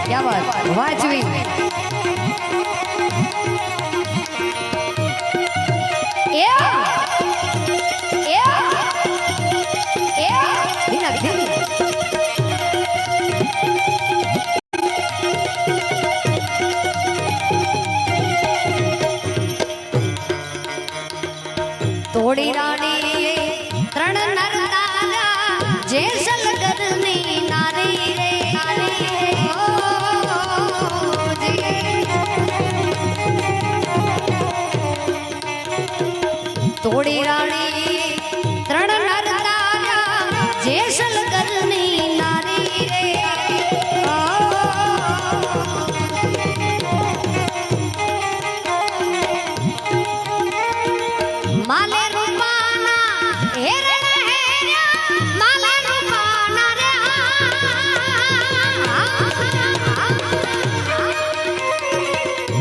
क्या बात वाजवी तोड़ी रानी तरण नर तारा जैसल करनी नारी रे तोड़ी रानी तरण नर तारा जैसल करनी नारी रे माले रूपाना हेरण हेरा माले रूपाना रे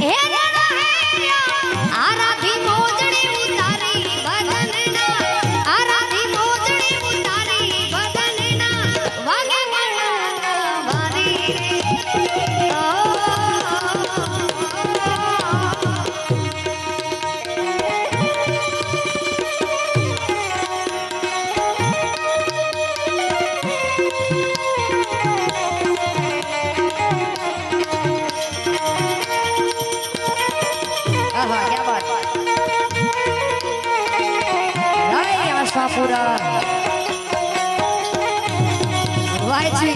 हेरण हेरा आराधी मोजड़ी उतारी बदनना आराधी मोजड़ी उतारी बदनना वागे वारी क्या बात आशापुरा वाजी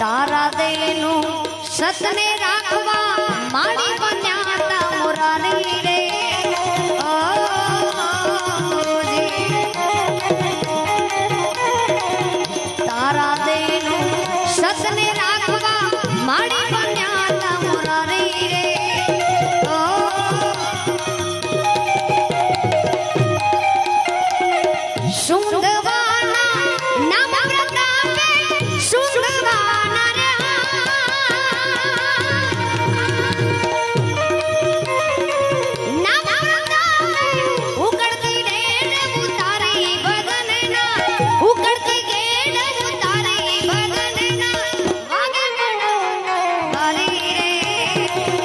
तारा देनु सतने राखवा माड़ी बन्याता मुरारी रे तारा देनु सतने राखवा माड़ी बन्याता मुरारी रे सुंदवाना नाम प्रतापे सुंदवाना रे नाम प्रतापे उकड़ती डेड उतारी बदनना उकड़ती गेड उतारी बदनना वागे वाली रे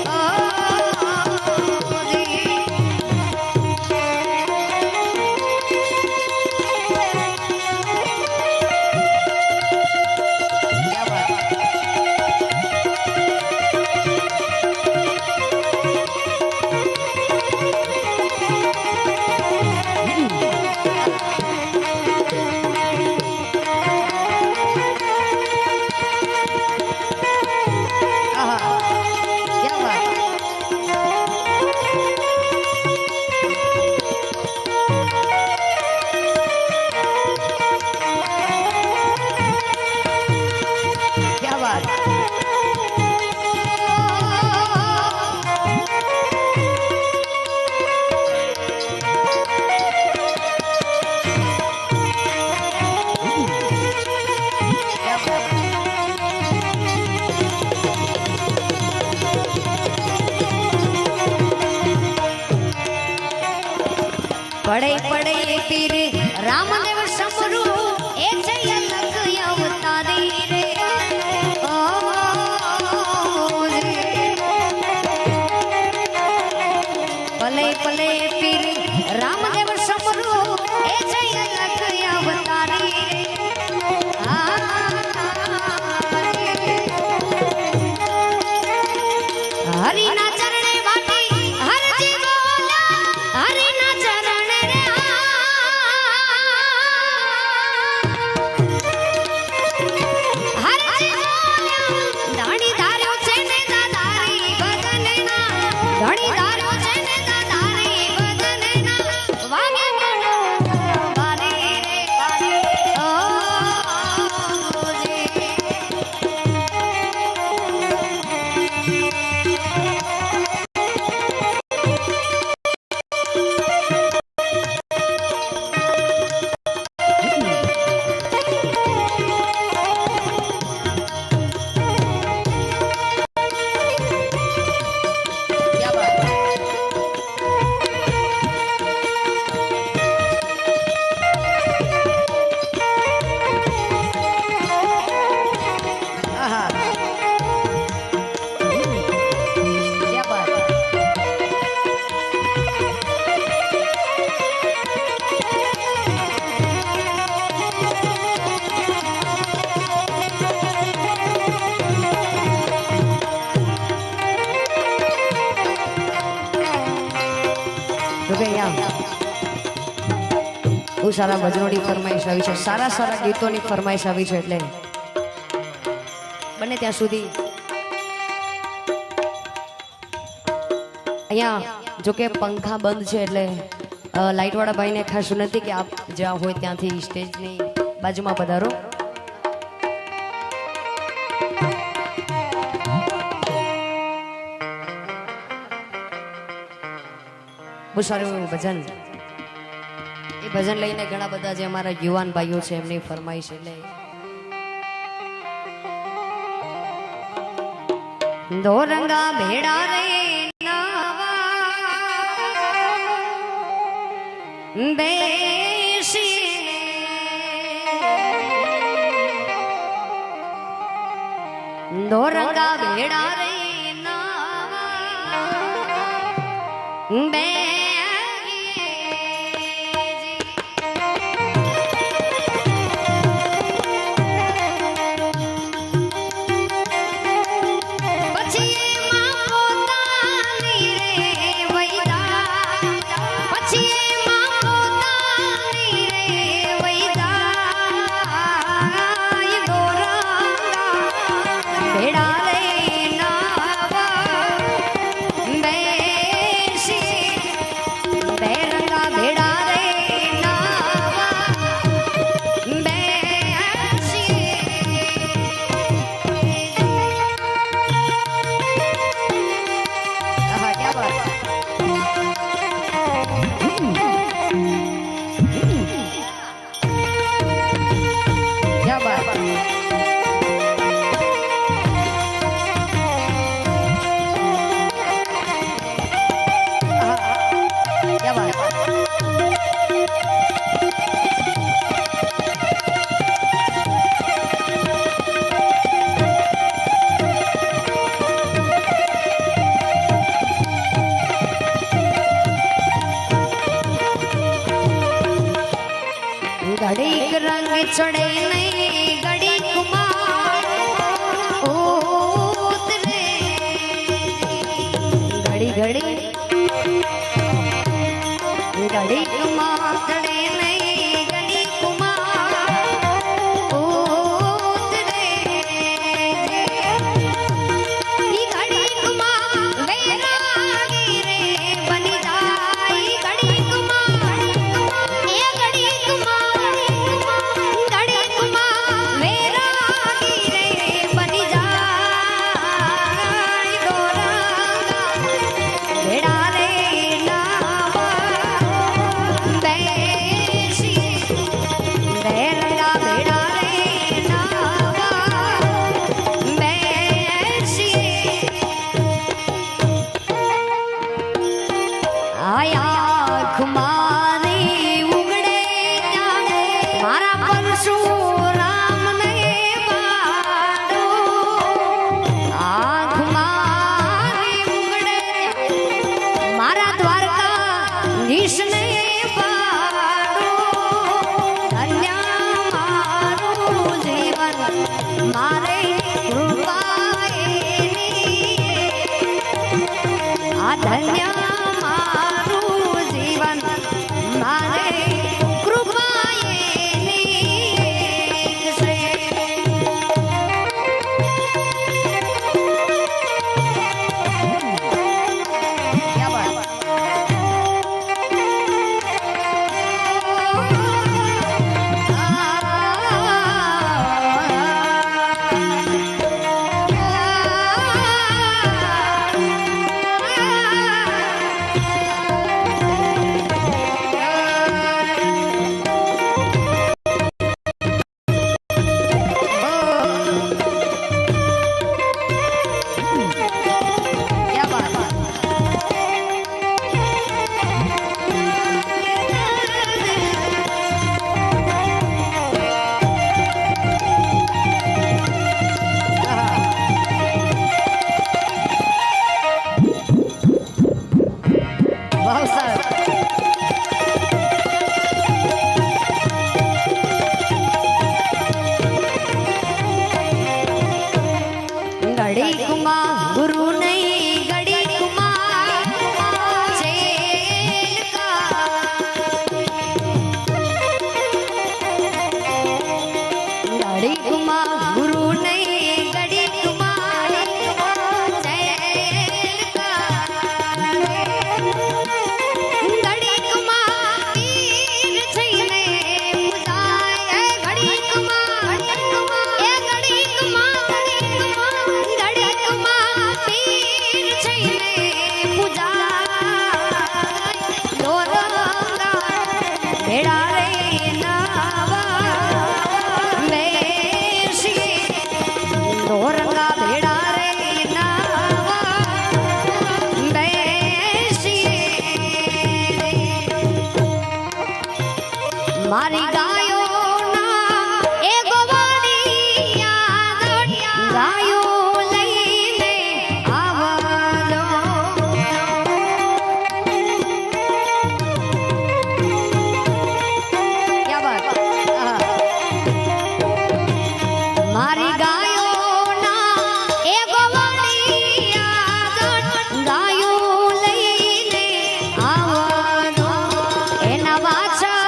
पड़े पड़े पीर रामदेव समरू ए जय लख अवतारी रे पले पले पीर रामदेव समरू બહુ સારા ભજનોની ફરમાઈશ આવી છે, સારા સારા ગીતોની ફરમાઈશ આવી છે, એટલે બને ત્યાં સુધી અહીંયા જો કે પંખા બંધ છે એટલે લાઇટવાળા ભાઈને ખાસ વિનંતી કે આપ જ્યાં હોય ત્યાંથી સ્ટેજની બાજુમાં પધારો. બહુ સારું એવું ભજન, એ ભજન લઈને ઘણા બધા જે અમારા યુવાન ભાઈઓ છે એમની ફરમાઈશ એટલે દોરંગા ભેડા રે બેસી દોરંગા ભેડા રે બે घड़ी रंग चढ़े नहीं घड़ी कुमार उतरे घड़ी घड़ी घड़ी कुमार चढ़े नहीं घड़ी कुमार उतरे घड़ी कुमार वैरागी रे बनी जाई घड़ी कुमार घड़ी कुमार धन्य मारू जीवन मारे कृपाए મારી ગાયો ના એ ગોવાળી ગાયો લઈને આવજો ક્યા બાત મારી ગાયો ના એ ગોવાળી ગાયો લઈને આવજો એના વાછા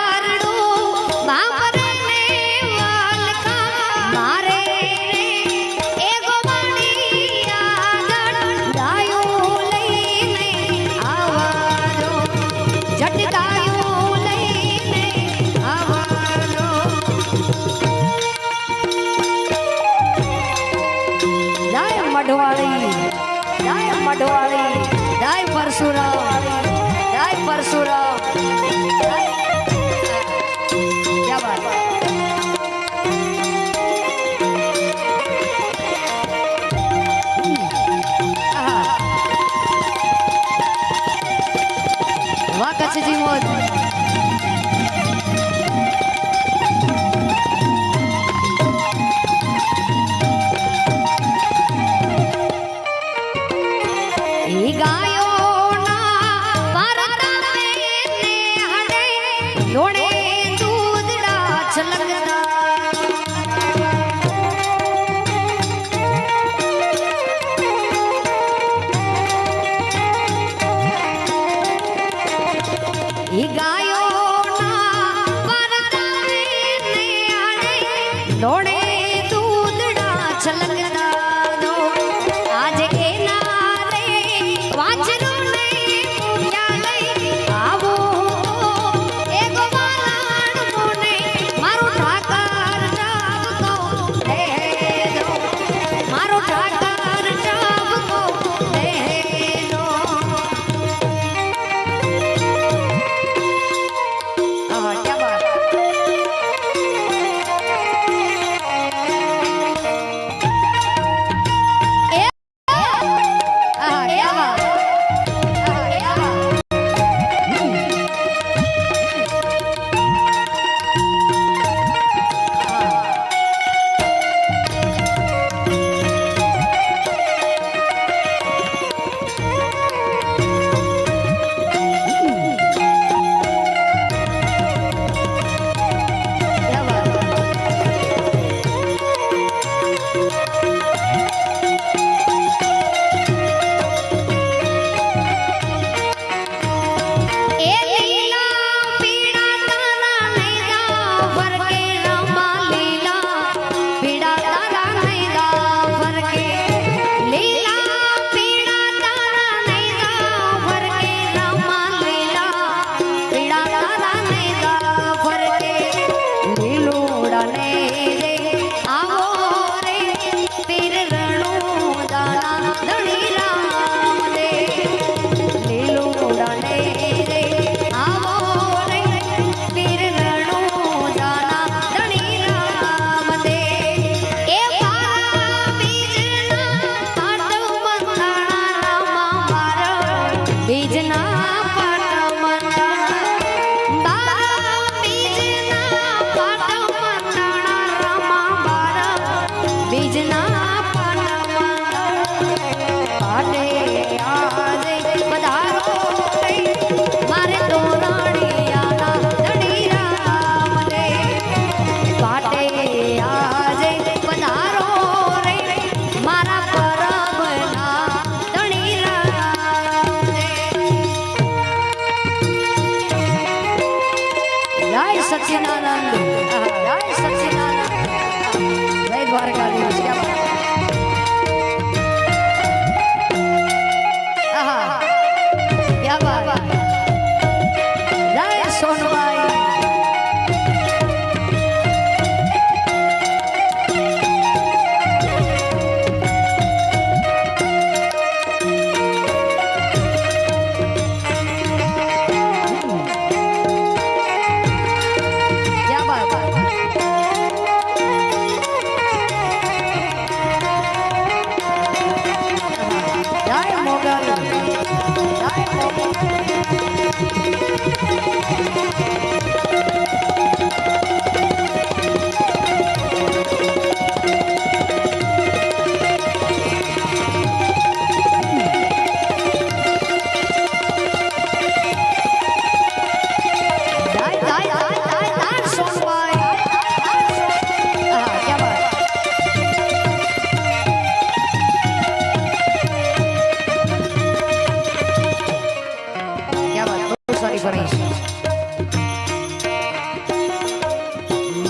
मढ़वाली जय परशुराम जय परशुराम क्या बात वाह कच्छ जी मौज लोड़े दूधड़ा छलकदा दो आज के नारे वाचरू ने याले आवो एगो बालाण मोने मारो ठाकर जाब को दे दो मारो ठाकर जाब को दे दो क्या बात सच्चिदानंद जय सच्चिदानंद जय द्वारकाधीश क्या बात क्या बात जय सोनबाई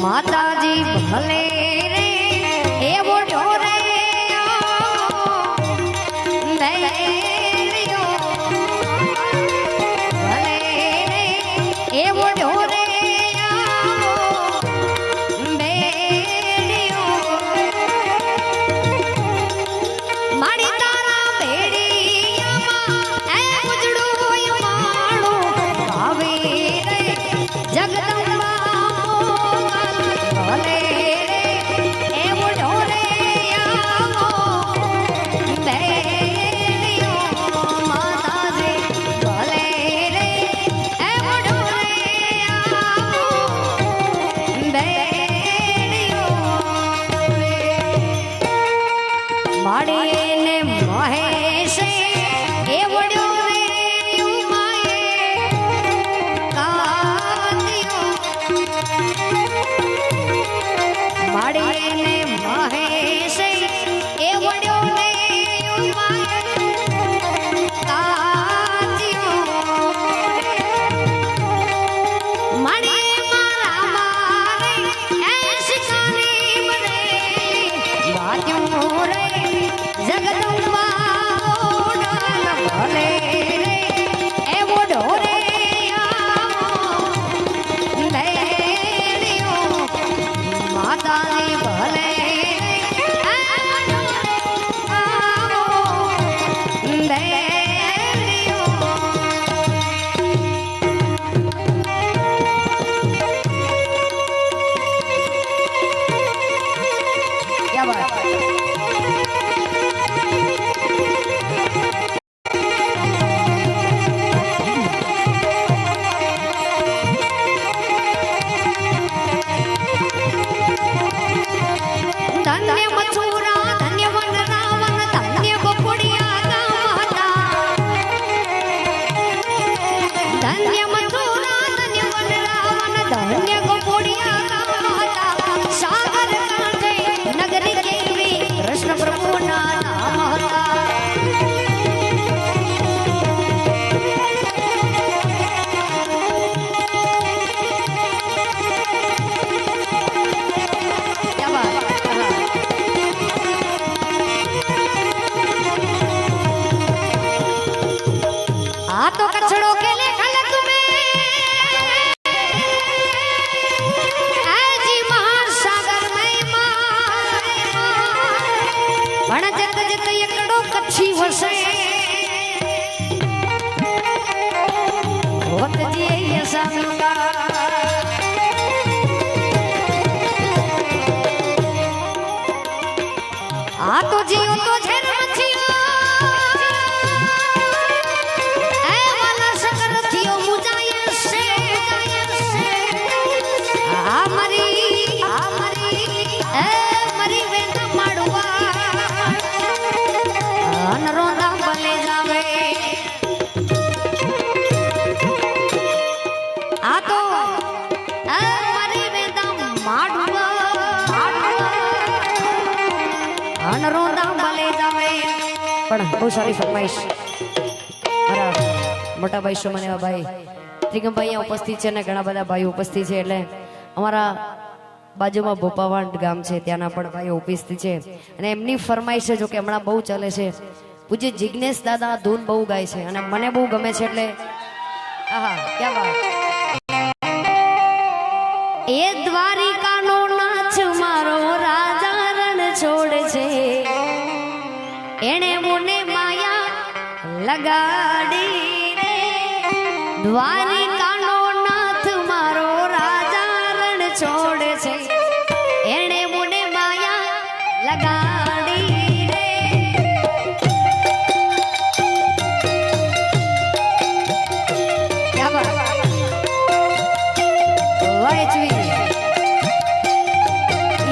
માતાજી ભલે રે એવો ઢોરે ભલે રે એવો ઢોરે મારી તારા ભેડિયામાં એ ઉજળું માણું આવે રે જગદંબા ભલે રે એવો ઢોરે આવો બેડિયો માતાજી ભલે રે એવો ઢોરે આવો બેડિયો માડીને મહેશે એવડ્યો રે ઉમાએ કાંતિયો માડીને મહેશે એવડ્યો રે ઉમાએ કાંતિયો માડી મારા મારે એ શિકારી મને વાત્યું રે જગદંબા ભલે રે એવો ઢોરે બેડિયો માતાજી ભલે બેડિયો क्या बात धन्य मथुरा धन्य वन रावण धन्य गोकुड़िया गाता धन्य मथुरा धन्य वन रावण धन्य गोकुड़िया गाता सागर कांठे नगरी केवी कृष्ण प्रभु ना नाम હતા क्या बात आ तो कछड़ो के ले खल तुम्हें ऐजी महासागर में पण जत जत एकड़ो कच्छी वसे होत जी ऐसा मिलता आ तो जियो तो झेर मछियो ए वाला सकर थियो मुजाये से आ मरी ए मरी वेना माडवा अनरोंदा भले जावे आ तो ए मरी वेना माडवा अनरोंदा भले जावे पण बहुत सारी फरमाइश મારા મોટા ભાઈ સુમનેવા ભાઈ ત્રિગમભાઈ અહીંયા ઉપસ્થિત છે ને ઘણા બધા ભાઈઓ ઉપસ્થિત છે એટલે અમારા બાજુમાં ભોપાવાંડ ગામ છે ત્યાંના પણ ભાઈઓ ઉપસ્થિત છે અને એમની ફરમાઈશ છે જો કે હમણાં બહુ ચાલે છે પૂજ્ય જિગ્નેશ દાદા ધૂન બહુ ગાય છે અને મને બહુ ગમે છે એટલે આહા ક્યાં વાત એ દ્વારિકાનો નાચ મારો રાજા રણ છોડ છે એણે મને માયા લગાડી રે દ્વારિકાનો નાથ મારો રાજા રણ છોડ છે એણે મને માયા લગાડી રે क्या बात वाचवी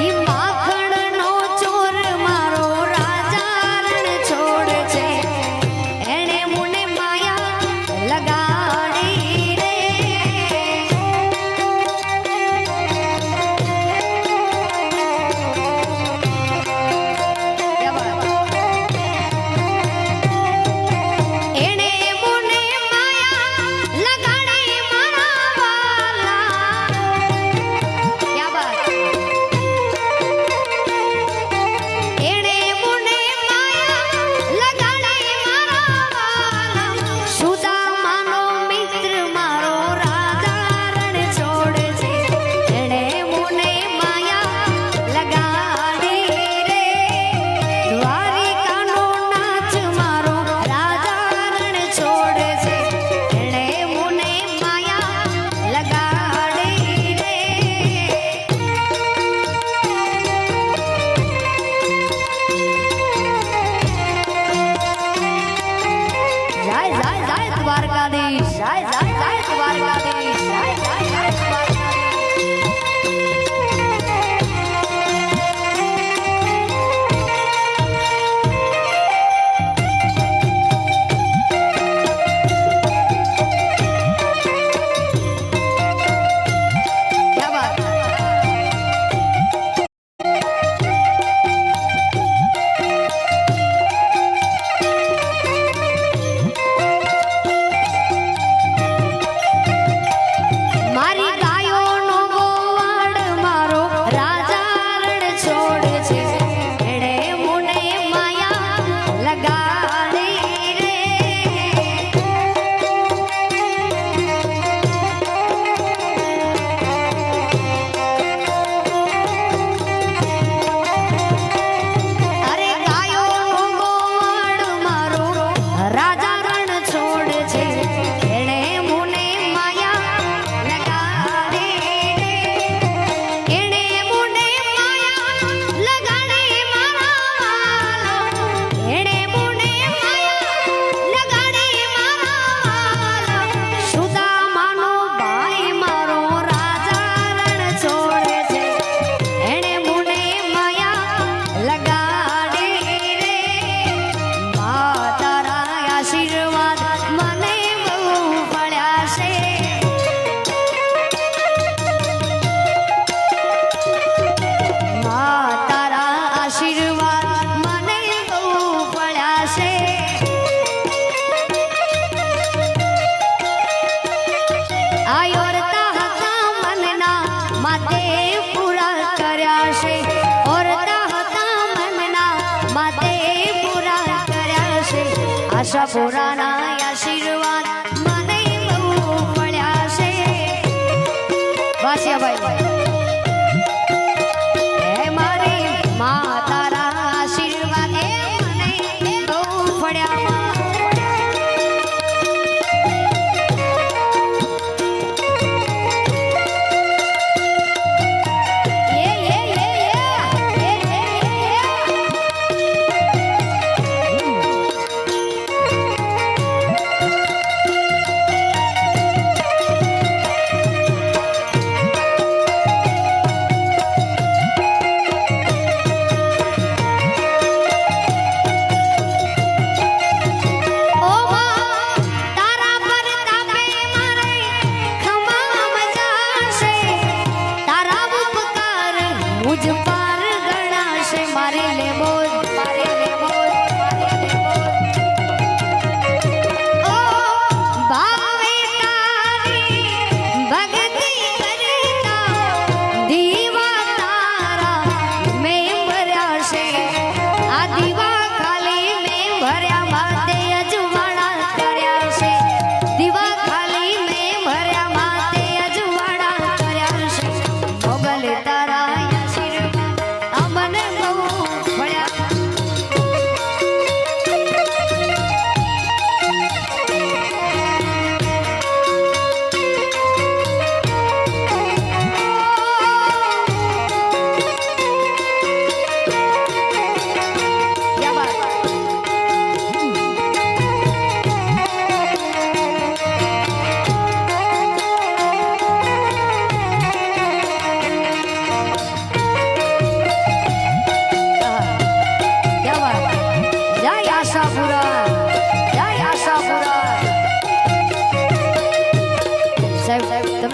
ઈ માખણનો ચોર મારો રાજા રણ છોડ છે એણે મને માયા લગાડી રે માતે પૂરા કર્યા છે ઓરતા હતા મનના માતે પૂરા કર્યા છે આશા પૂરાના આશીર્વાદ મને બહુ પડ્યા છે વાસિયાભાઈ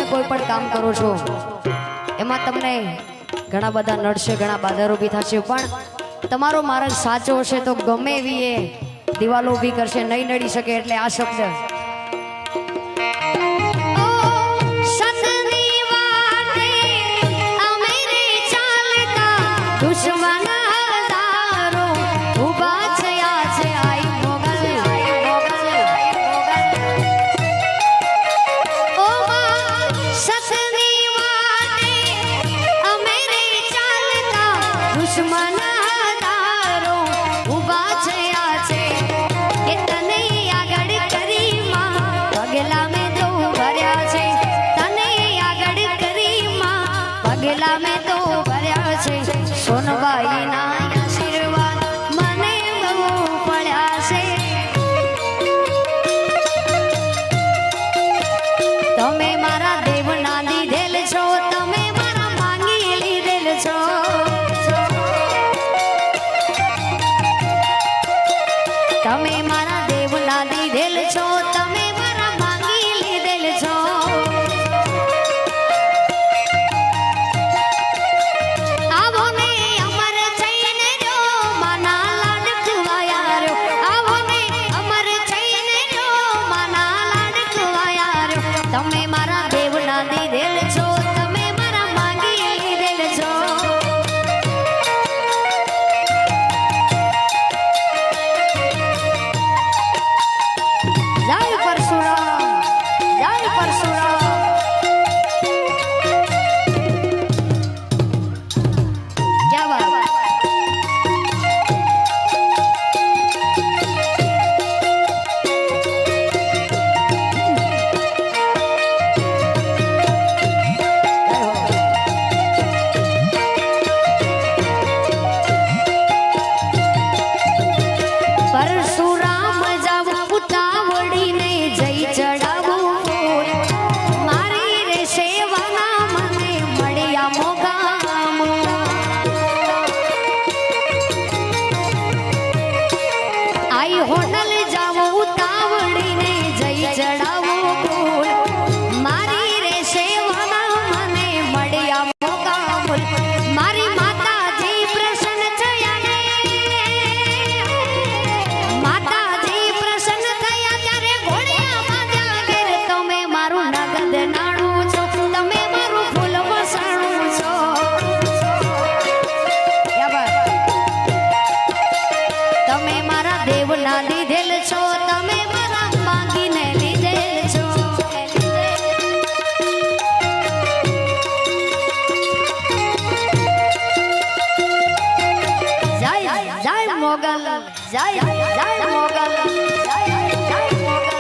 કોઈ પણ કામ કરો છો એમાં તમને ઘણા બધા નડશે ઘણા બાધારો ઊભી થશે પણ તમારો માર્ગ સાચો હશે તો ગમે એવી એ દિવાલો ઊભી કરશે નહીં નડી શકે એટલે આ શબ્દ સોનબાઈના આશીર્વાદ મને બહુ પડ્યા છે તમે મારા દેવના દીધેલ છો તમે મારા માંગી લીધેલ છો તમે મારા દેવના દીધેલ છો તમે મારા માંગી લીધેલ છો આવો ને અમાર જય જય મોગલ જય જય મોગલ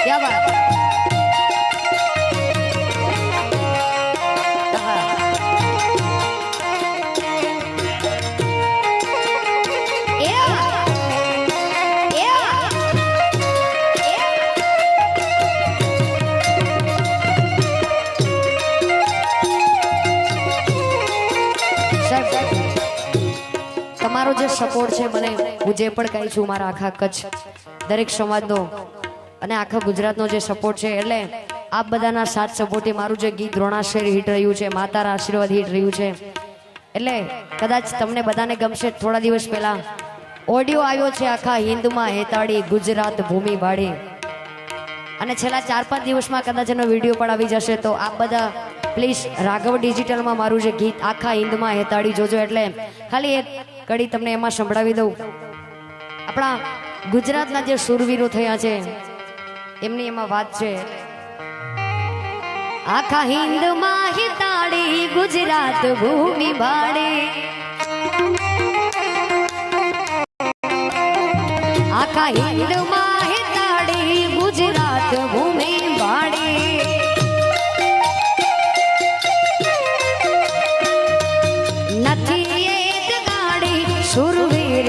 क्या बात તમારો જે સપોર્ટ છે મને હું જે પણ કહી છું મારા આખા કચ્છ દરેક સમાજનો અને આખા ગુજરાતનો જે સપોર્ટ છે એટલે આપ બધાના સાથ સપોર્ટથી મારું જે ગીત દ્રોણાશય હિટ રહ્યું છે માતાના આશીર્વાદ હિટ રહ્યું છે એટલે કદાચ તમને બધાને ગમશે. થોડા દિવસ પહેલા ઓડિયો આવ્યો છે આખા હિન્દમાં હેતાળી ગુજરાત ભૂમિ વાળી અને છેલ્લા 4-5 દિવસમાં કદાચ એનો વિડીયો પણ આવી જશે. તો આપ બધા પ્લીઝ રાઘવ ડિજિટલમાં મારું જે ગીત આખા હિન્દમાં હેતાળી જોજો. એટલે ખાલી એક કડી તમને એમાં સંભળાવી દઉં. આપણા ગુજરાતના જે શૂરવીરો થયા છે એમની એમાં વાત છે. આખા હિન્દમાં હિતાળી ગુજરાત ભૂમિ ભાડે આખા હિન્દમાં હિતાળી ગુજરાત ભૂમિ ભાડે નથી એક ગાડી શૂરવીર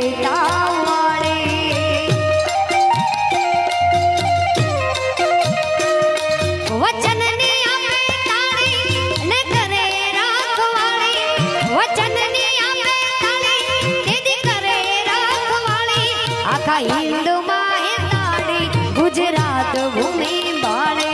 હિન્દમાં હેતાળી ગુજરાત ભૂમિ ભાડે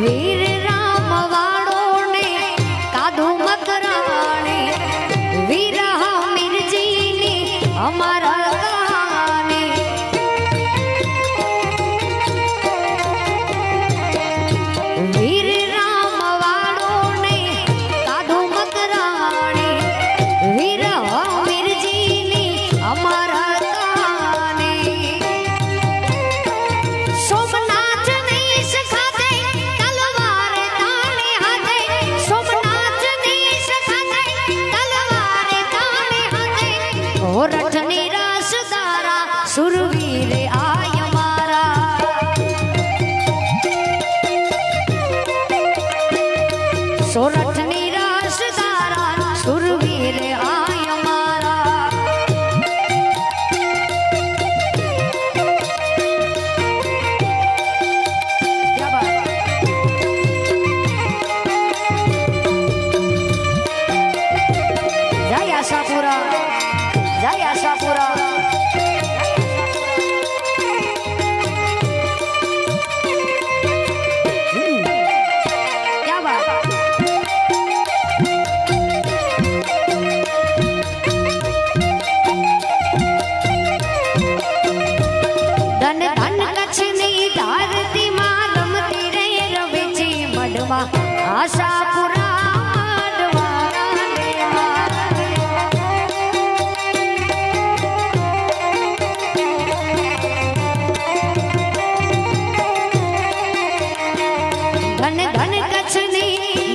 વીર રામ વાળો ને કાદુ મકરાણી વીર હમીરજી ની અમારા કહાની વીર રામ વાળો ને કાદુ મકરાણી વીર હમીરજી ની અમારા કહાની સોમનાથ દેશ ખાતે રઠની રસદારા સુરવીર આય મારા સોરઠની રસદારા સુરવીર આય મારા જય આશાપુરા જય આશાપુરા क्या बात ધન ધન કચ્છની ધરતી માં રમતી રે રવેચી મઢમાં આશાપુરા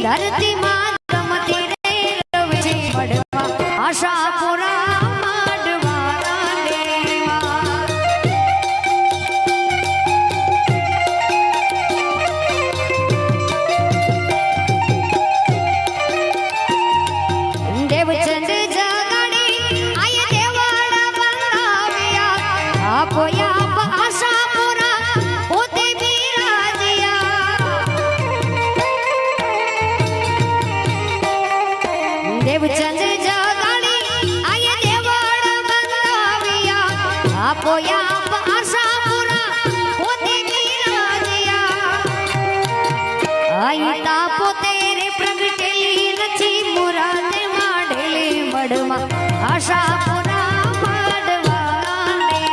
ધરતી માં રમતી રે રવેચી મઢમાં આશાપુરા મઢવાળા દેવા દેવચંદ જગાડી આય દેવાડા બનાવ્યા આપો આપ આશાપુરા પોતે દેવચંદ જગાડી આય દેવળ બંધાવ્યા આપો આપ આશાપુરા પોતે બિરાજ્યા આઈ તા પોતે આશાપુરા માંડવાની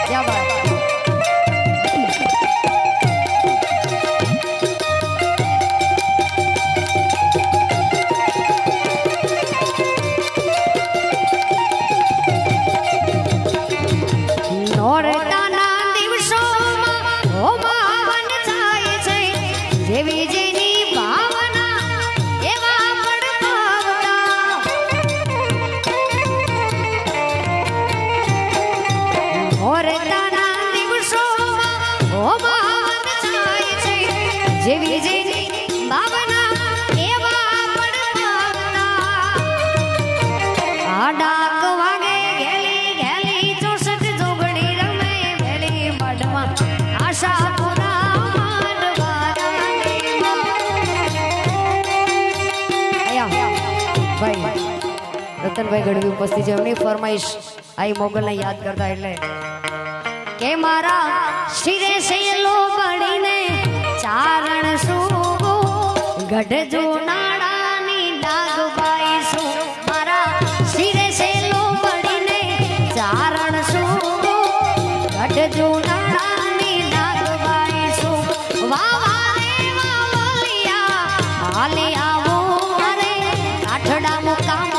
क्या बात રતનભાઈ ગઢવી ઉપસ્થિત છે એમની ફરમાઈશ આઈ મોગલને યાદ કરતા એટલે કે મારા શિરે સેલો બળીને ચારણ સુગો ગઢજો નાડાની ડાગબાઈ સુ મારા શિરે સેલો બળીને ચારણ સુગો ગઢજો નાડાની ડાગબાઈ સુ વાવાલે વાવલિયા હાલી આવો રે કાઠડા મુકામ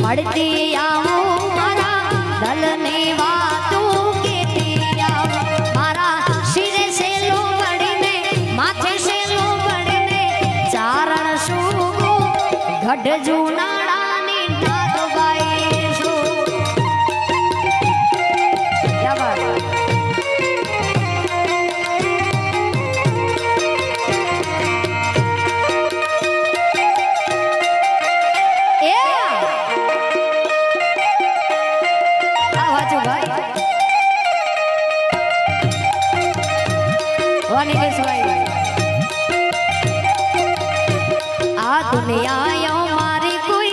મળતી આવું મારા દલની વાતો કેતી આવું મારા શિરે સેલો બળીને માથે સેલો બળીને ચારણ સુગો ગઢ જુનાળાની નાગબાઈ સુ दुनिया मारी कोई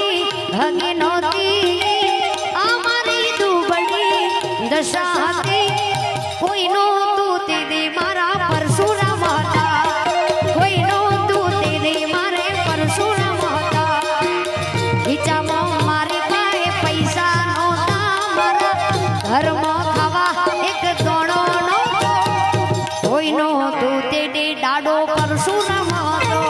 हगी नोती हमारी दुबड़ी दशा कोई नो तू दीदी मारा परशुराम होता कोई नो तू दीदी मारे परशुराम होता ईचा मारी पाए पैसा नोता मारा घर में खावा एक दोणो नो कोई नो तू दीदी डाडो परशुराम होतो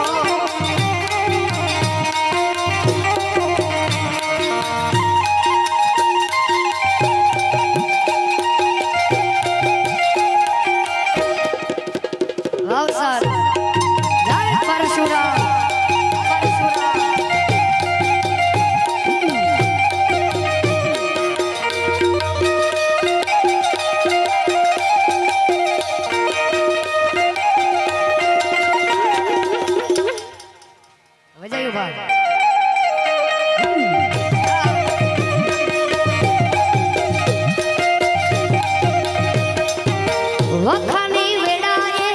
વખાની વેડાએ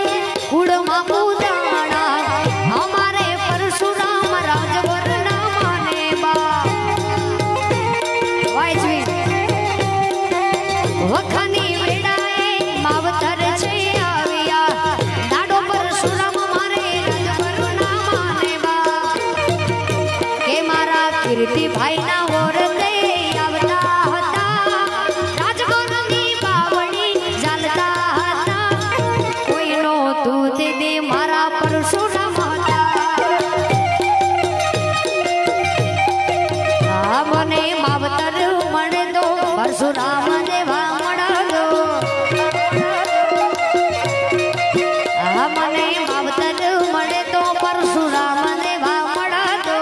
કુળમાં પૂજાણા અમારે પરશુરામ રાજવરના માને બા વાજવી વખાની વેડાએ માવતર છે આવ્યા દાડો પરશુરામ મારે રાજવરના માને બા કે મારા કીર્તિભાઈ ના ઓરતે આવતા હતા રાજગોરની બાવણી ચાલતા હતા કોઈનો તું દે મારા પરશુરામ હતા આ મને માવતર મળે તો પરશુરામ દેવા મળો આ મને માવતર મળે તો પરશુરામ દેવા મળો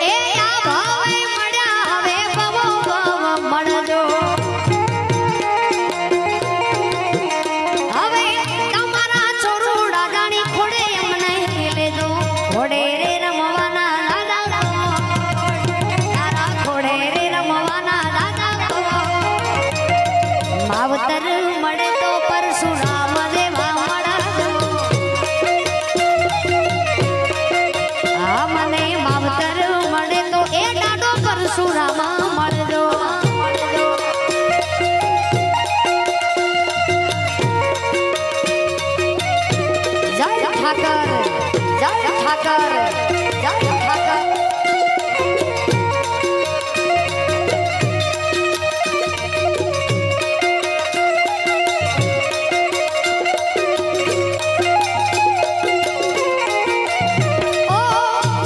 એ આ ભાવે મળ્યા હવે બહુ મળજો હવે તમારા ચોરુડા જાણી ખોડે અમને લેજો ખોડે રે રમવાના દાદા તારા ખોડે રે રમવાના દાદા માવતર મળે તો પરશુરામ દેવા મળજો આ મને માવતર મળે તો એ દાડો પરશુરામ મળજો જય ઠાકર જય ઠાકર જય ઠાકર ઓ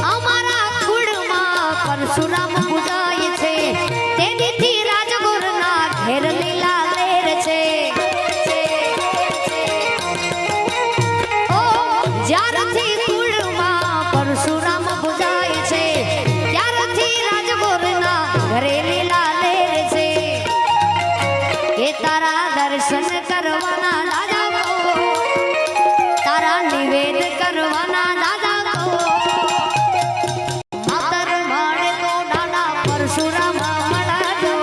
અમારા કુળમાં પરશુરામ પૂજાય છે તેનીથી રાજગુરના ઘેર લીલા લેર છે ઓ જ્યારથી કુળમાં પરશુરામ પૂજાય છે ત્યારથી રાજગુરના ઘરે લીલા લેર છે કે તારા દર્શન કરવાના દાદા તારા નિવેદ કરવાના દાદા માતર મળે તો દાદા પરશુરામ મળજો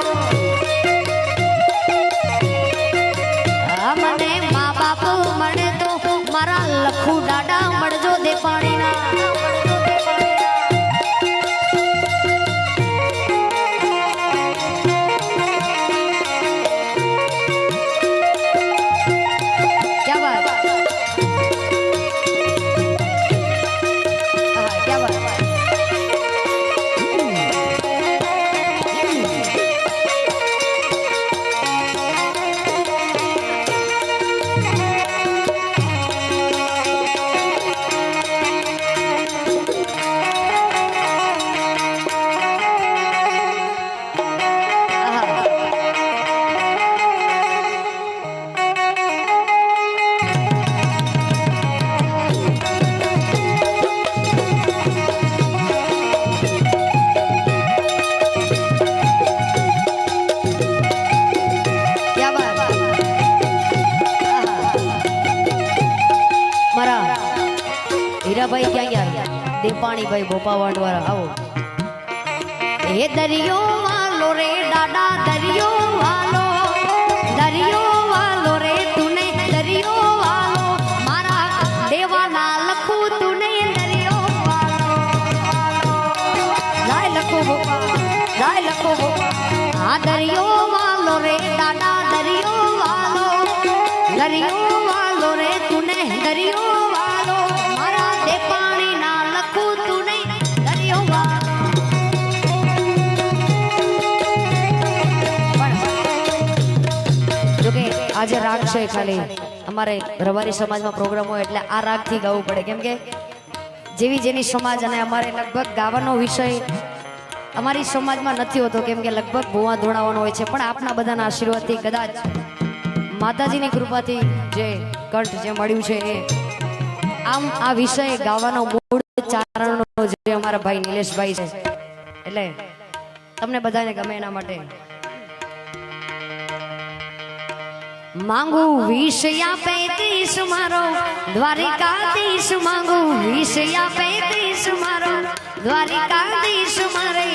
મને મા બાપ મળે તો મારા લખુ દાદા મળજો દે પાણીના क्या बात हाँ, क्या बात क्या बात मारा हीराभाई क्या यार दीपाणी भाई बोपावाड़ वाला आओ ए दरियो वालो रे डाडा दरियो वालो रे तूने दरियो वालो मारा देवाना लखू तूने दरियो वालो जाय लखू हाँ दरियो वालो रे डाडा दरियो वालो रे तूने दरियो वालो मारा दे पानी ना लखू तूने दरियो वालो जो के आज राग છે ખાલી અમારે રવારી સમાજમાં પ્રોગ્રામ હોય એટલે આ રાગથી ગાવું પડે કેમ કે જેવી જેની સમાજ અને અમારે લગભગ ગાવાનો વિષય અમારી સમાજમાં નથી હોતો કેમ કે લગભગ ભુવા ધોણાવાનો હોય છે પણ આપના બધાના આશીર્વાદથી કદાચ માતાજીની કૃપાથી જે કંઠ જે મળ્યું છે એ આમ આ વિષય ગાવાનો મૂળ ચારણનો જે અમારા ભાઈ નિલેશભાઈ છે એટલે તમને બધાને ગમે એના માટે मांगू विष या 35 मारो द्वारिकाधीश मांगू विष या 35 मारो द्वारिकाधीश मारे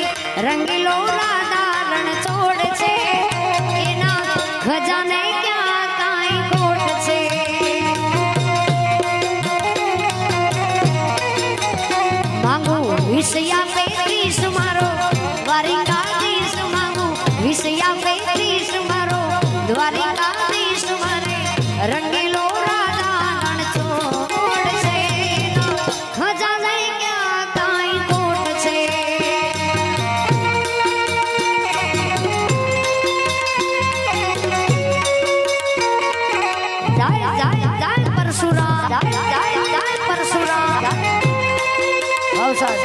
रंगीलो राधा रण छोड़ छे एना ખજાને ક્યાં કાંઈ ખોટ છે માંગુ વિષયા પેટીશ મારો દ્વારિકાધીશ માંગુ વિષયા પેટીશ મારો દ્વારિકાધીશ મારે રંગીલો રાધા નણછોડ છે ખજાને ક્યાં કાંઈ ખોટ છે જાય જાય જાય પરશુરામ જાય જાય જાય પરશુરામ અવસાદ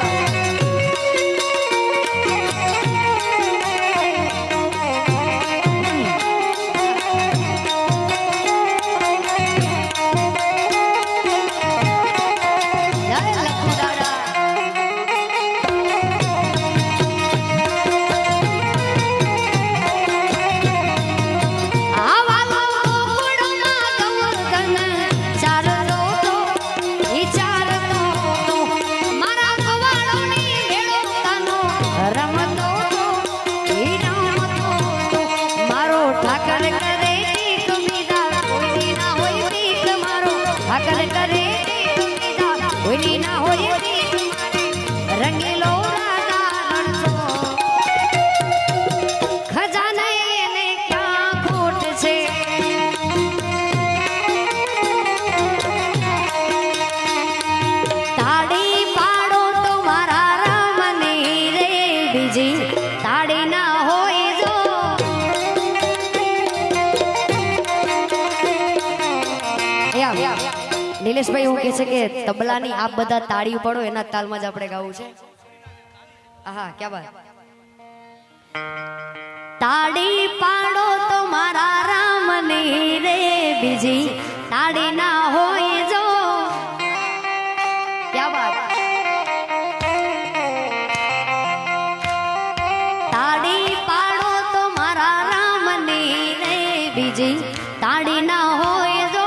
રંગીલો રાધા ખજાને એને ક્યાં ખોટ છે તાળી પાડો તો મારા રામની રે બીજી તાળી ના હોય જો નિલેશભાઈ એવું કહે છે કે તબલાની આપ બધા તાળી પાડો એના તાલમાં જ આપણે ગાવું છે આહા ક્યાં વાત તાળી પાડો તો મારા રામની રે બીજી તાળી ના હોય જો ક્યાં વાત તાળી પાડો તો મારા રામની રે બીજી તાળી ના હોય જો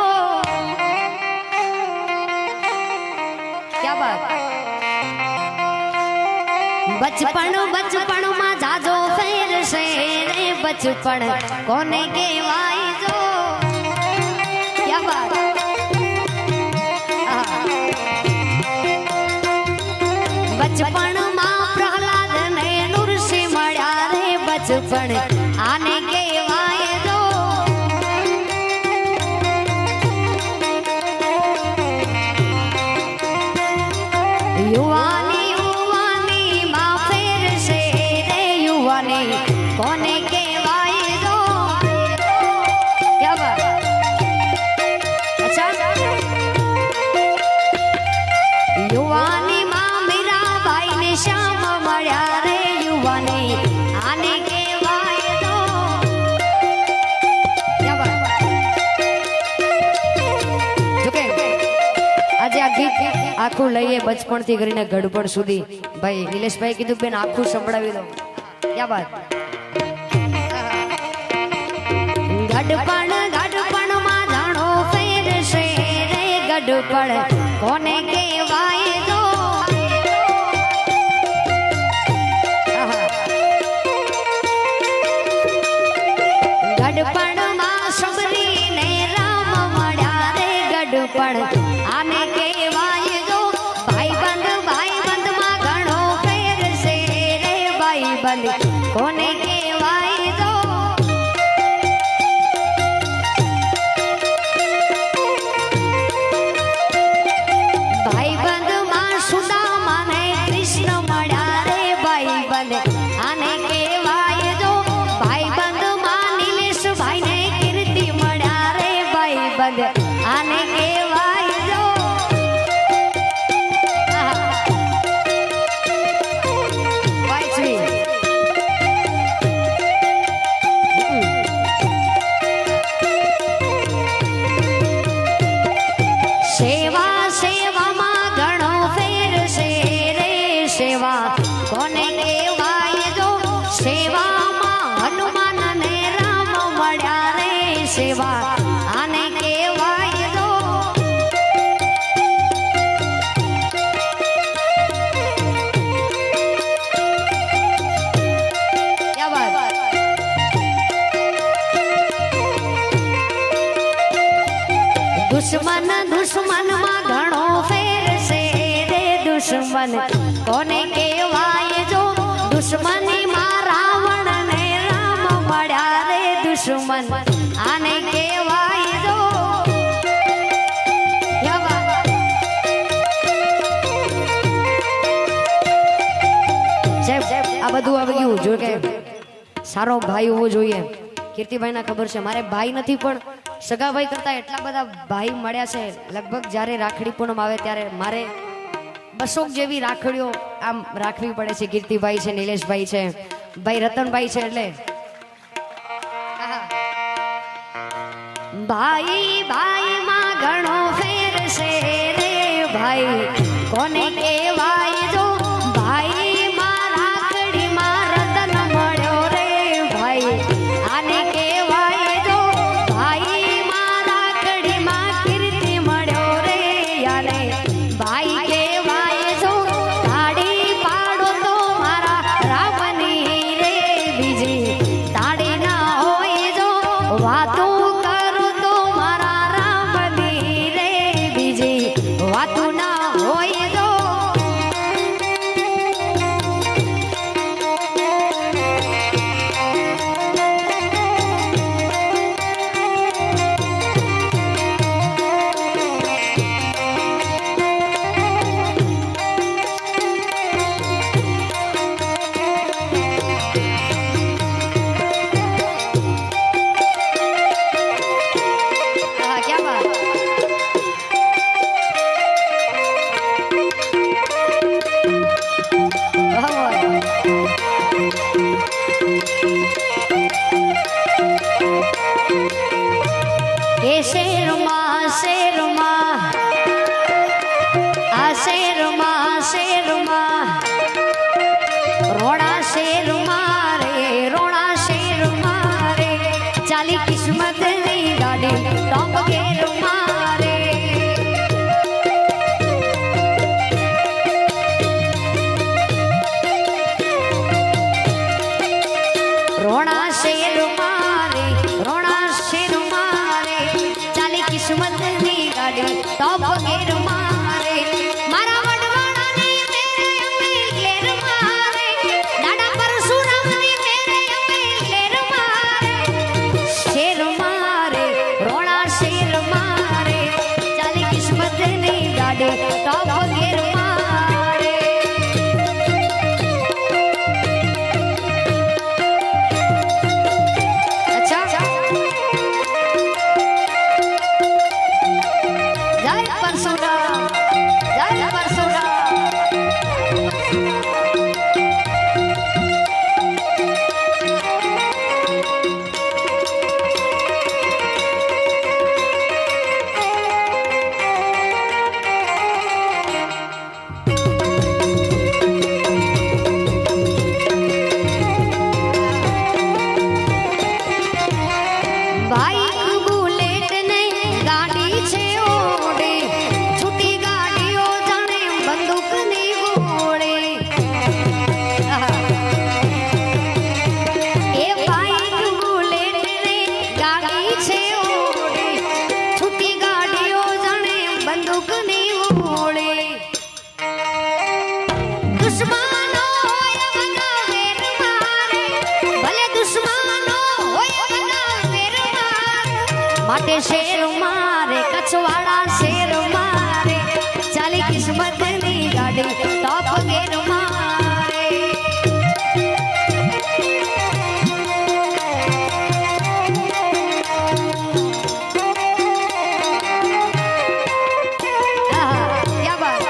बचपन बचपन में जाजो फेर से रे बचपन कोने केवाय जो क्या बात बचपन में प्रहलाद ने नृषि मळ्या रे बचपन आने केवाय जो युवानी કોને કેવાય જો ક્યાં બાત અચ્છા યુવાની માં મીરાબાઈ ને શ્યામ મળ્યા રે યુવાની આને કેવાય જો ક્યાં બાત જો કે આજે આ ગીત આખું લઈએ બચપણ થી કરીને ગડબડ સુધી ભાઈ નિલેશભાઈ કીધું બેન આખું સંભળાવી દો ક્યાં બાત ગડપણ માં જાણો ફેર છે રે ગડપણ કોને કેવાય જો ગડપણ માં સબરી ને રામ મળ્યા રે ગડપણ આને કેવાય જો ભાઈબંધ માં ઘણો ફેર છે રે ભાઈબંધ કોને કેવાય જો આને કેવાય જો ભાઈબંધ માં નિલેશભાઈ ને કીર્તિ મળ્યા રે ભાઈબંધ આને કેવાય જો સેવા સેવામાં ઘણો ફેર છે રે સેવા કોને કેવાય જો સેવામાં હનુમાન ને રામ મળ્યા રે સેવા આને કેવાય જો ક્યાં વાત દુશ્મન દુશ્મન માં ઘણો ફેર છે રે દુશ્મન કોને કહેવાય જો દુશ્મની માં રાવણ ને રામ મળ્યા રે દુશ્મન આને કહેવાય જો આ બધું આવી ગયું જો કે સારો ભાઈ હોવો જોઈએ. કીર્તિભાઈ ના ખબર છે મારે ભાઈ નથી પણ સગાભાઈ કરતા એટલા બધા ભાઈ મળ્યા છે. લગભગ જ્યારે રાખડી પૂનમ આવે ત્યારે મારે 200 જેવી રાખડીઓ આમ રાખવી પડે છે. કીર્તિભાઈ છે, નિલેશભાઈ છે, ભાઈ રતનભાઈ છે. એટલે ભાઈ ભાઈ માં ઘણો ફેર છે રે ભાઈ કોને કહેવાય જો ભાઈ માં રાખડી માં રતન મળ્યો રે ભાઈ આને કહેવાય જો ભાઈ માં રાખડી માં કીર્તિ મળ્યો રે આને ભાઈ કહેવાય જો તાળી પાડો તો મારા રામની રે બીજી તાળી ના હોય જો વાતો કરો તો મારા રામની રે બીજી વાતો ના હોય જો શેરમાં શેરમાં આ શેરમાં શેરમાં રોણા શેરમાં રે રોણા શેરમાં રે ચાલી કિસ્મતની ગાડી ટોપ ગેરમાં રે રોણા શેરમાં રે રોણા શેરમાં રે ચાલી કિસ્મતની ગાડી ટોપ ગેરમાં રે મારા વડવાણાની મેરે અમે લેરમાં રે દાડા પરશુરામની મેરે અમે લેરમાં રે શેરમાં રે રોણા શેરમાં રે ચાલી કિસ્મતની ગાડી ટોપ ગેરમાં રે અચ્છા જય પરશુરામ જય પરશુરામ બાઈક બુલેટ ને ગાડી છે ઓડી છૂટી ગાડીઓ જાણે બંદૂકની ગોળી એ બાઈક બુલેટ ને ગાડી છે ઓડી છૂટી ગાડીઓ જાણે બંદૂકની ગોળી દુશ્મનો હોય બધા વેર મારે ભલે દુશ્મનો હોય બધા વેર મારે માટે શેર મારે કચવાડા શેર મારે ચાલી કિસ્મતની ગાડી ટોપ ગેર મારે ક્યા બાત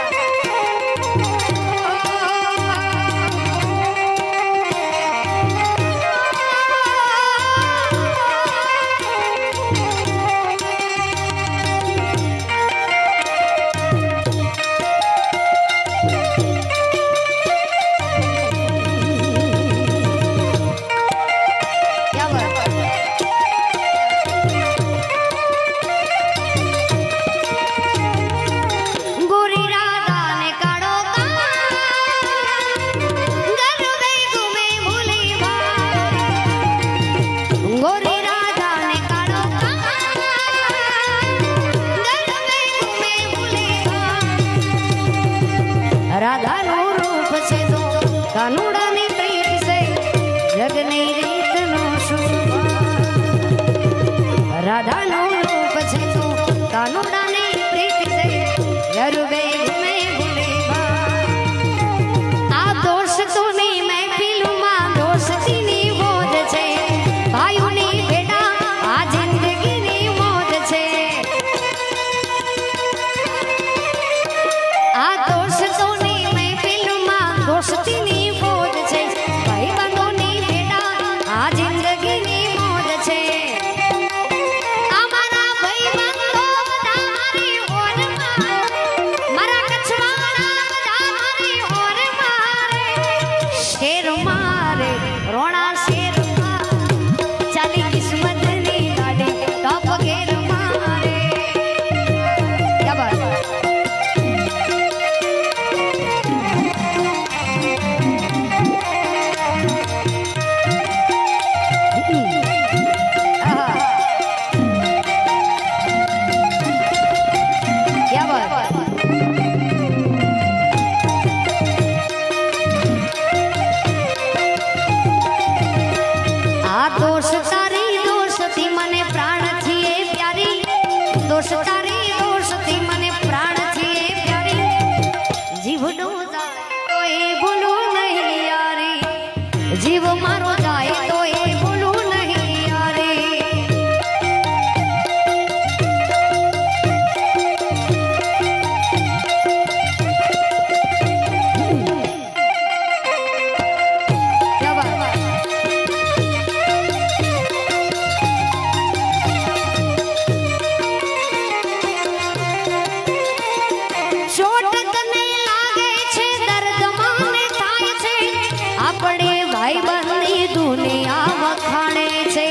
રાધાનું રૂપ છે તું કાનુડાની પ્રીત છે યરુબે ઘૂમે ભૂલે આ દોષ તોની મહેફિલમાં દોષતીની મોજ છે ભાઈઓની બેટા આ જિંદગીની મોજ છે આ દોષ તોની મહેફિલમાં દોષતીની મોજ છે ભાઈબંધોની બેટા આ જિંદગીની મોજ છે शेर मारे रोना शेर चाली किस्मत नी गाड़ी टॉप गेर मारे क्या बात क्या बात दोष तारी दोषती मने प्राण थी प्यारी दोष तारी दोषती मने प्राण थी प्यारी जीवनो जाए तो ए बोलू नहीं यारी जीव मारो जाए तो ए बोलू नहीं यारी क्या बात આપણે ભાઈબંધની દુનિયા વખાણે છે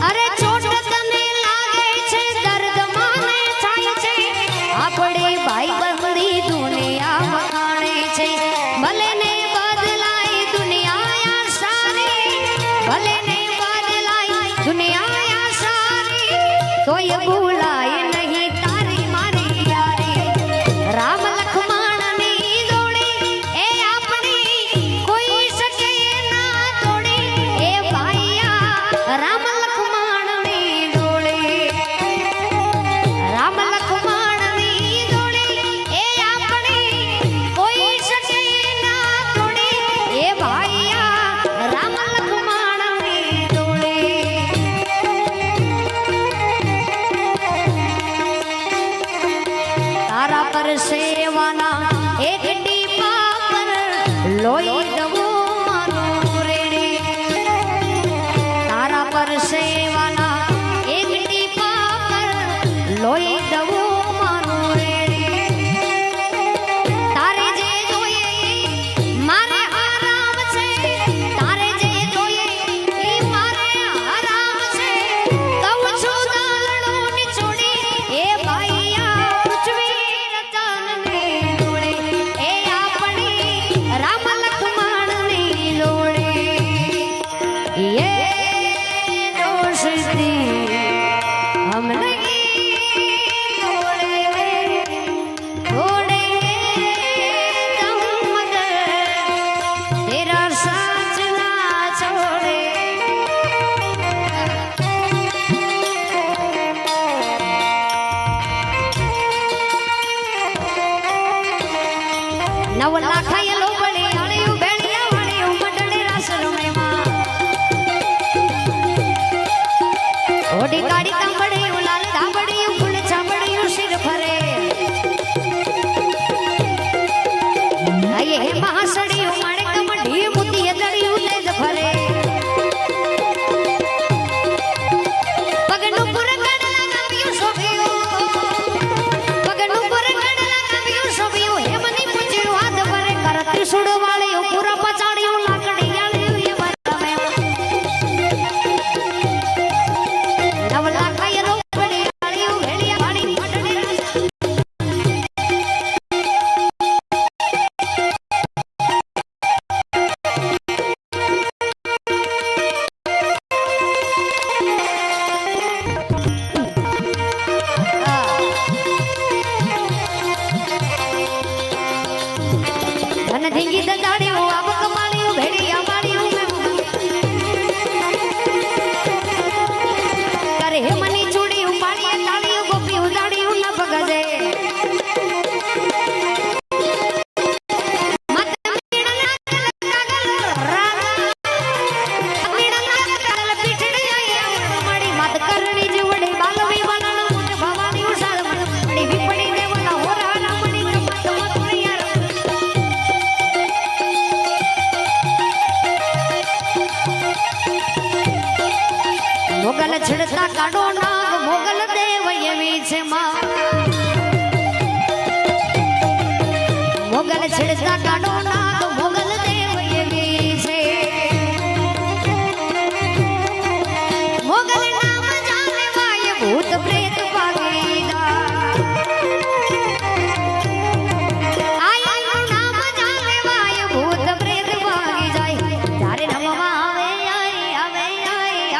અરે ચોટ તને લાગે છે દર્દ મને થાય છે આપણે ભાઈબંધની દુનિયા વખાણે છે ભલે ને બદલાય દુનિયા યાર સારી ભલે ને બદલાય દુનિયા યાર સારી તોય ભૂલાય નહીં તારી મારી યારી રામ સેવાના એક ટીપા પર લોહી દવું મારું રેડી તારા પર સેવાના એક ટીપા પર લોહી દવું મારું રેડી તારે જે જોઈએ મારે આરામ છે તારે જે જોઈએ એ મારે આરામ છે કહું છું દાલડું નિચોડી એ ભાઈયા પૃથ્વી ये दोष મોગલ છડતા કાઢો નાગ મોગલ દેવ એવી છે માં મોગલ છડતા કાઢો નાગ મોગલ દેવ એવી છે મોગલ નામ જાણે વાય ભૂત પ્રેત ભાગીદા આયનું નામ જાણે વાય ભૂત પ્રેત ભાગી જાય જ્યારે રમવા આવે આવે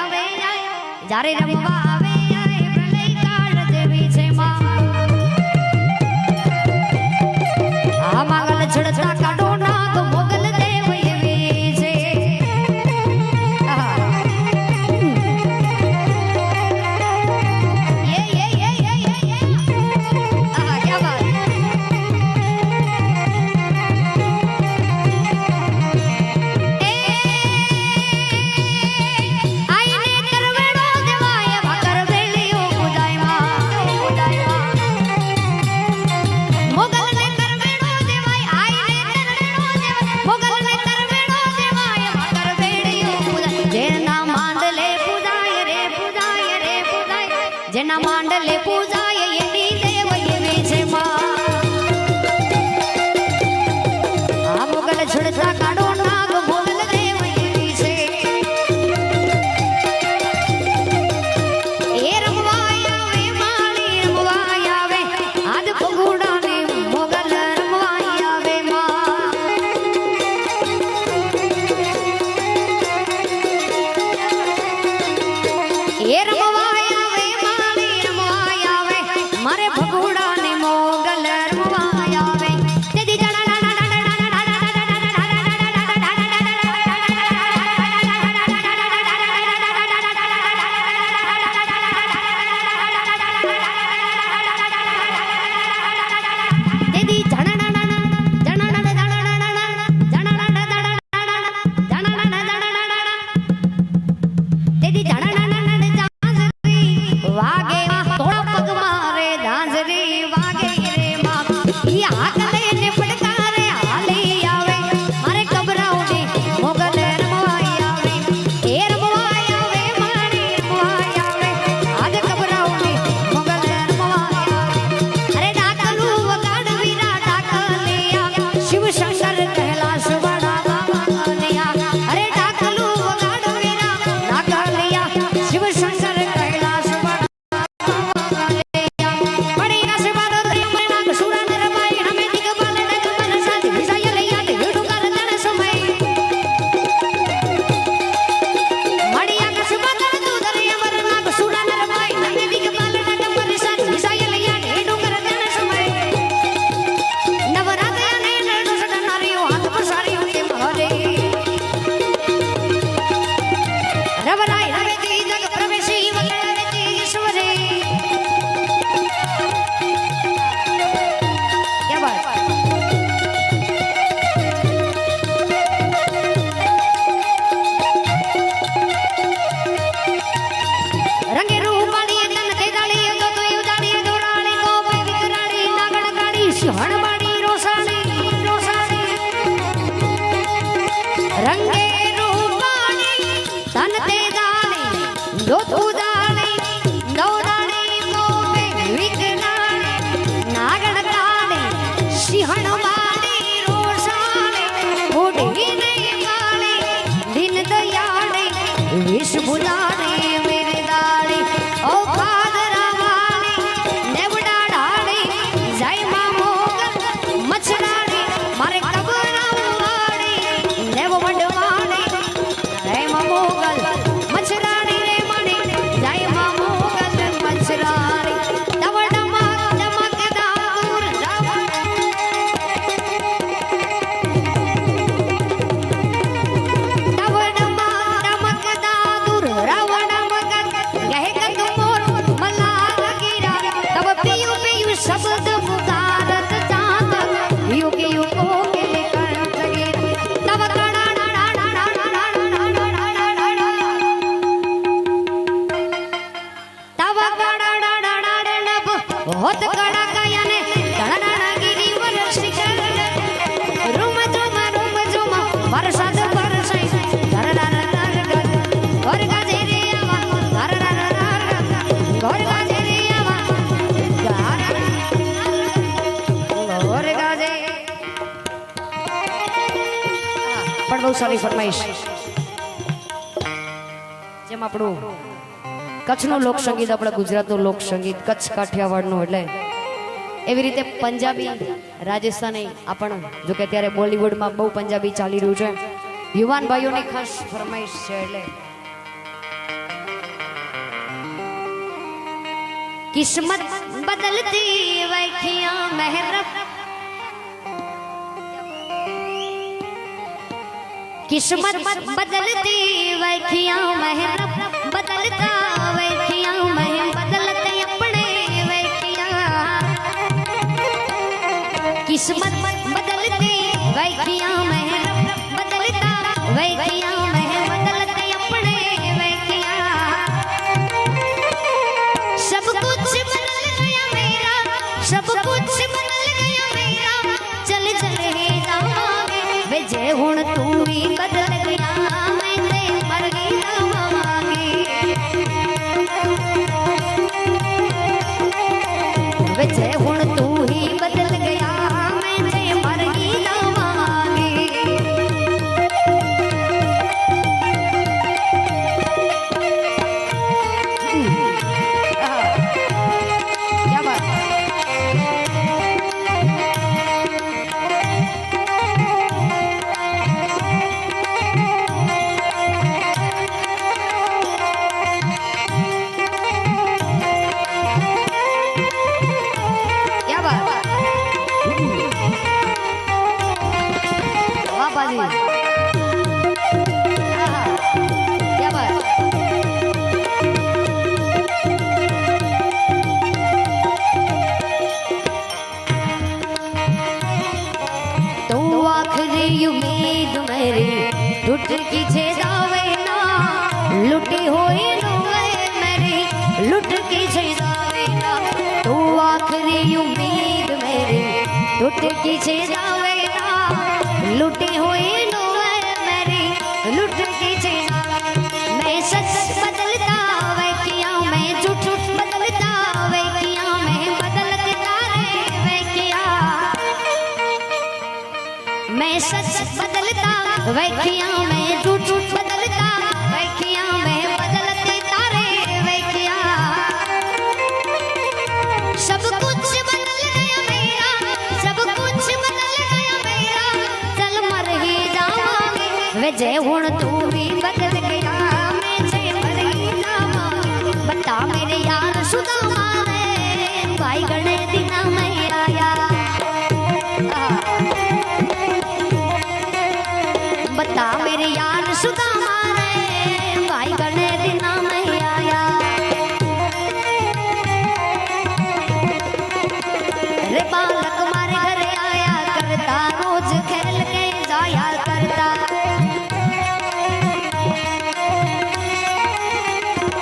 આવે જ્યારે રમવા આવે પ્રલય કાળ જેવી છે માં આ માગલ છડતા કાઢો નાગ મોગલ દેવ એવી છે क्या बात आईने करवेड़ो देवाय भाकर वेलियो बुदायवा मोगल ने करवेड़ो देवाय आईने करवेड़ो देवाय मोगल ने करवेड़ो देवाय भाकर वेलियो बुदाय जेना मांडले पूजाय रे पूजाय रे पूजाय जेना मांडले पूजाय एनी देव एवी छे मां आ मोगल छड़ता काढो नाग मोगल देव एवी छे ए रमवाय आवे माणी रमवाय आवे आज पगुड़ा ने मोगल रमवाय आवे मां ए रमवाय आवे माणी रमवाय आवे मारे भगुड़ा ने मोगल रमवाय आवे तेदी जणा तेदी तेदी वागे थोड़ा पग मारे धांजरी वागे रे मां ई हाथ लेने फटकारे हाली आवे मारे कबराउडी मोगल रमवाय आवे ए रमवाय आवे मारी रमवाय आवे आज कबराउडी मोगल रमवाय आवे अरे डाकलू वगाड़ वीरा डाकलिया शिव शंकर कैलाश बड़ा गावलिया अरे डाकलू वगाड़ वीरा डाकलिया शिव शंकर कैलाश बड़ा बड़ी आशीर्वाद दे मना सुरा निरमाई हमें दिगबाल डगमन साथ विषय लैया ते विडु कर तण समय बड़ी आशीर्वाद तू दरे अमर नाग सुरा निरमाई हमें दिगबाल डगमन साथ विषय लैया ते विडु कर तण समय नवरात्र ने नरडो सदा नारियो हाथ पर सारी के महरे रवराय रवेती जग प्रवेशी वलवेती ईश्वरे क्या बात रंगे रूपाणी तन तेजाली तो तो उजाड़ी दोराणी को पे विकराणी नागण गाड़ी सिंहण बाड़ी रोसाणी रोसाणी रंगे रूपाणी तन तेजाली दो उजाड़ी दोराणी को पे विकराणी नागण गाड़ी सिंहण बाड़ी रोसाणी बूढ़ी नहीं वाली दिन दयाड़ी विष बुलाड़ी मेरे दाड़ी ओ पादरा वाली नेवड़ा डाड़ी जय मां मोगल मछराड़ी मारे कबरा वाड़ी नेव वडवाड़ी जय मां मोगल मछराड़ी रे मणी जय मां मोगल मछराड़ी दवडमा चमकदा दूर दवडमा चमकदा दूर रावण मगन गहे गंग मोर मलाल गिरा तब पियु पियु शब्द पुकारत चांद पियु पियु को के कंठ गिर तब कड़ा तब कड़ा होत कड़ा गयने कड़ा गिरी वर शिखर रूम जुम वरसाद बरसाई धर धर धर और गजेरे आवा धर સારી ફરમાઈશ જેમ આપણું કચ્છનું લોક સંગીત, આપણા ગુજરાતનું લોક સંગીત, કચ્છ કાઠિયાવાડનું, એટલે એવી રીતે પંજાબી, રાજસ્થાની આપણ જો કે અત્યારે બોલિવૂડમાં બહુ પંજાબી ચાલી રહ્યું છે. યુવાન ભાઈઓની ખાસ ફરમાઈશ છે. એટલે કિસ્મત બદલતી વૈખિયા મહેરબ, किस्मत बदलती वैखियां महरब, बदलता वैखियां मह बदलते अपने वैखियां. किस्मत बदलती वैखियां महरब, बदलता वैखियां मह बदलते अपने वैखियां. सब कुछ बदल गया मेरा, सब कुछ बदल गया मेरा, चल चल हे जाओगे वे जे हुण तू भी बदल गया, मैं ते मर गई जावांगी. वे जे हुण तू ही बदल गया, मैं ते मर गई जावांगी. क्या बात. उम्मीद मेरी टूट की छे जावे ना, लुटी हुई रोए मेरी लुट की छे जावे ना. तू आखरी उम्मीद मेरी टूट की छे जावे ना, लुटी हुई रोए मेरी लुट की छे. मैं सच बदलता वैखियां, मैं झूठ बदलता वैखियां, मैं बदलते तारे वैखियां. मैं सच बदलता वैखियां, मैं झूठ बदलता वैखियां, मैं बदलते तारे वैखियां. सब कुछ बदल गया मेरा, सब कुछ बदल गया मेरा, चल मर ही जावांगे वे जे हुण तू भी बदल गया, मैं जे मर ही जावांगी. बता मेरे यार सुदामा रे, भाई गणे दिना में आया. बता मेरे यार सुदामा रे, भाई गणे दिना में आया. रे बालक मारे घर आया करता, रोज खेल के जाया करता.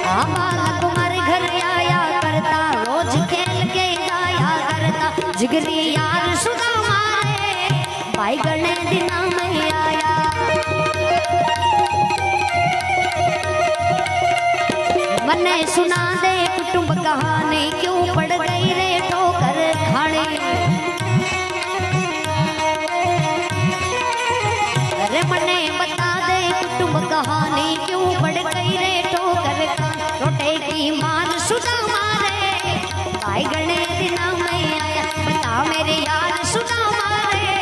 हाँ बालक मारे घर आया करता, रोज खेल के जाया करता. जिगरी यार सुदामा रे, भाई गणे दिना में आया. मने सुना दे कुटुंब कहानी, क्यों पड़ गई रे ठोकर खाने. अरे मने बता दे कुटुंब कहानी, क्यों पड़ गई रे ठोकर खाने. रोटे की मार सुदामा रे, भाई गणे दिना में आया. बता मेरे यार सुदामा रे,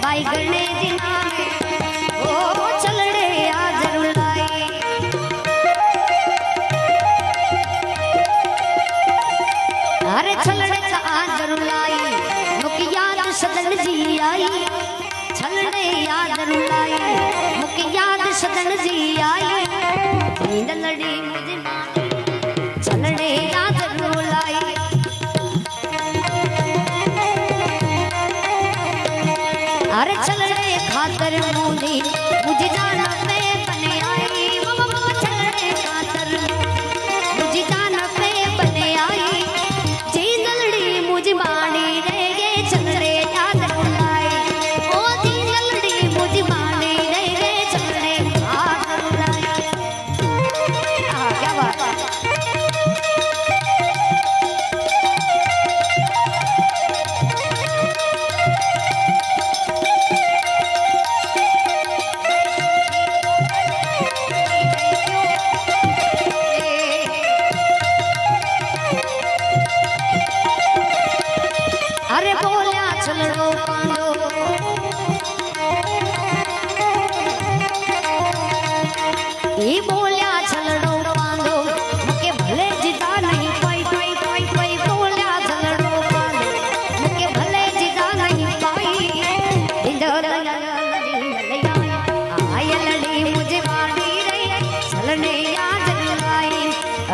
भाई गणे दिना में ओ चल रे आज रुलाई. अरे छलड़े आज रुलाई, मुक याद सदन जी आई. छलड़े याद रुलाई, मुक याद सदन जी आई. नींद लड़ी मुझे छलड़े याद रुलाई. अरे छलड़े खातर मुझे मुझे जान पे बने आई. छलड़े खातर मुझे जान पे बने आई. मुझे बाड़ी रह गए छलड़े याद रुलाई. ओ दी ललड़ी मुझे बाड़ी रह गए छलड़े याद रुलाई. क्या बात.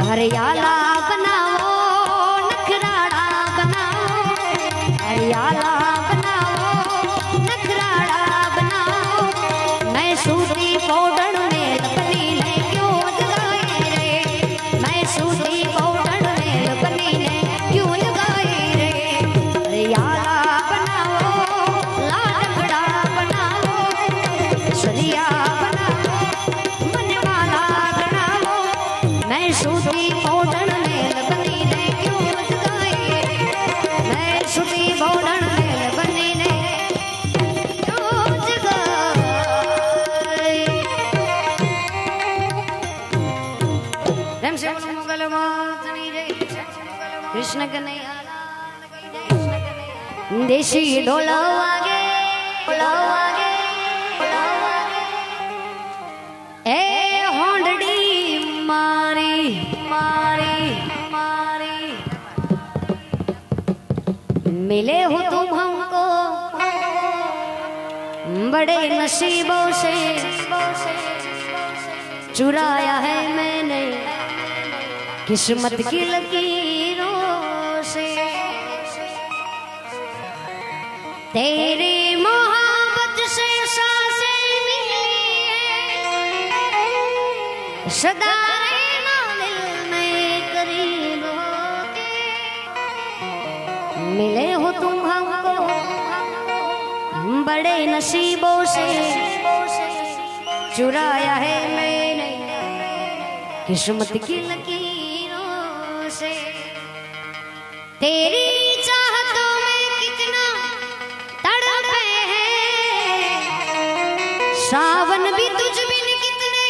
हरियाला बनाओ नखराड़ा बनाओ, हरियाला बनाओ नखराड़ा बनाओ। मैं सूती पाउडर में बनी ने क्यों लगाए रे, मैं सूती पाउडर में बनी ने क्यों लगाए रे। हरियाला बनाओ लाडकड़ा बनाओ, सरिया बनाओ मनवाला बनाओ। मैं सूती पाउडर में बनी ने क्यों लगाए रे, मैं सूती पाउडर में बनी ने क्यों जगाए। प्रेम से बोलो मुगल मातनी जय, कृष्ण कन्हैया लाल की जय। देशी ढोला आगे ए होंडड़ी मारी मारी मारी। मिले हो तुम हमको बड़े नसीबों से, चुराया है मैंने किस्मत की लकीरों से। तेरी मोहब्बत से सांसें मिली है, सदा रहना दिल में करीब होके। मिले हो तुम हमको बड़े नसीबों से, चुराया है मैंने किस्मत की लकीरों से। तेरी चाहतों में कितना तड़पे हैं, सावन भी तुझ बिन कितने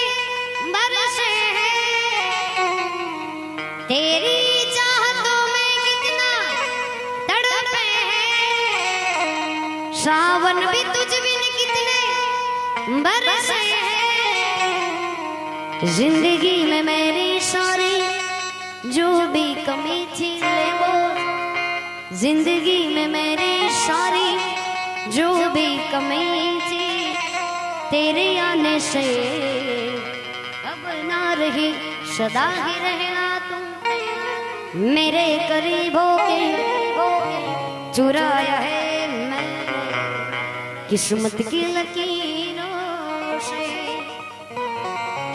बरसे हैं। तेरी चाहतों में कितना तड़पे हैं, सावन भी तुझ बिन कितने बरसे हैं। जिंदगी में मेरी सारी जो भी कमी थी ले वो, जिंदगी में मेरी सारी जो भी कमी थी, तेरे आने से अब ना रही। सदा ही रहना तुम मेरे करीब होके, चुराया है मैंने किस्मत की लकीरों से।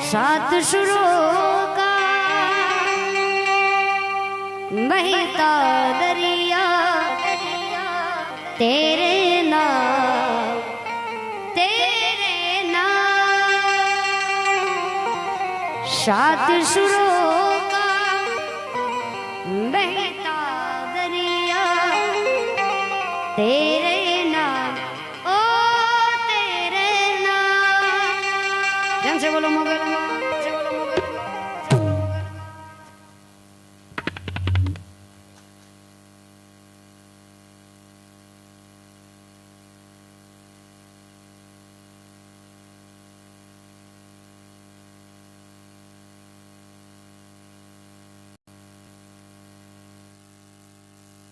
सात सुरों का बहता दरिया, तेरे नाम तेरे नाम। सात सुरों का बहता दरिया, तेरे